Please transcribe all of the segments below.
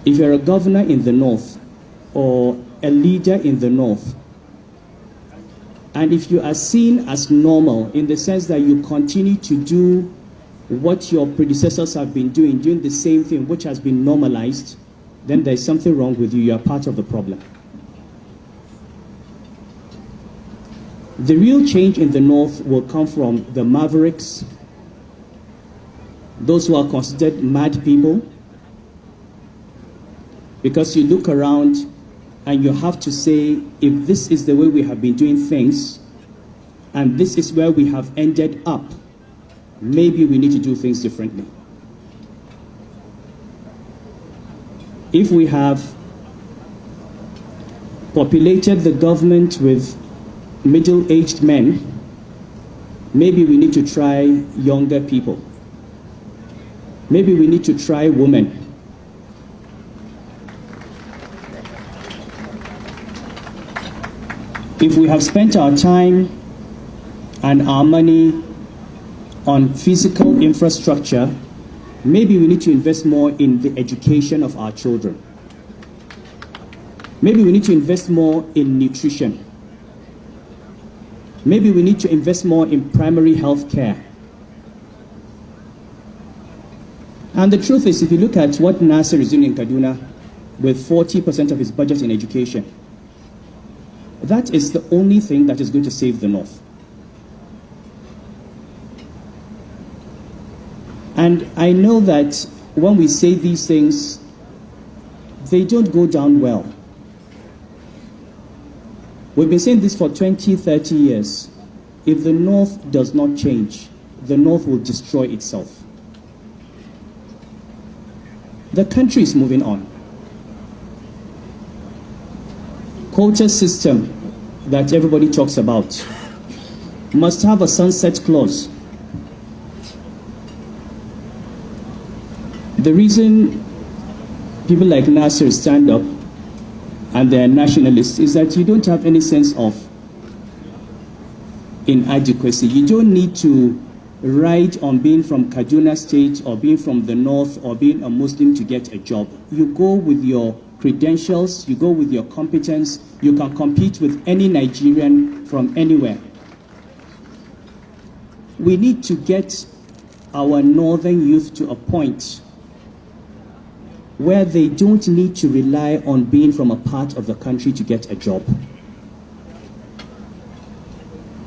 If you're a governor in the north or a leader in the north, and if you are seen as normal in the sense that you continue to do what your predecessors have been doing the same thing which has been normalized, then there's something wrong with you. You are part of the problem. The real change in the north will come from the mavericks, those who are considered mad people, because you look around and you have to say, if this is the way we have been doing things, and this is where we have ended up, maybe we need to do things differently. If we have populated the government with middle-aged men, maybe we need to try younger people. Maybe we need to try women. If we have spent our time and our money on physical infrastructure, maybe we need to invest more in the education of our children. Maybe we need to invest more in nutrition. Maybe we need to invest more in primary health care. And the truth is, if you look at what Nasser is doing in Kaduna with 40% of his budget in education, that is the only thing that is going to save the North. And I know that when we say these things, they don't go down well. We've been saying this for 20, 30 years. If the North does not change, the North will destroy itself. The country is moving on. Quota system that everybody talks about must have a sunset clause. The reason people like Nasser stand up and they're nationalists is that you don't have any sense of inadequacy. You don't need to ride on being from Kaduna State or being from the North or being a Muslim to get a job. You go with your credentials, you go with your competence, you can compete with any Nigerian from anywhere. We need to get our northern youth to a point where they don't need to rely on being from a part of the country to get a job.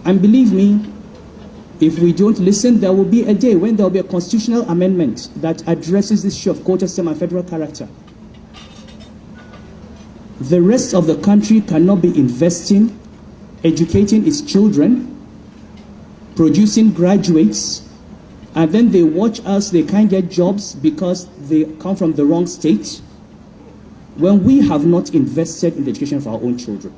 And believe me, if we don't listen, there will be a day when there will be a constitutional amendment that addresses this issue of quota system and federal character. The rest of the country cannot be investing, educating its children, producing graduates, and then they watch us, they can't get jobs because they come from the wrong state, when we have not invested in the education of our own children.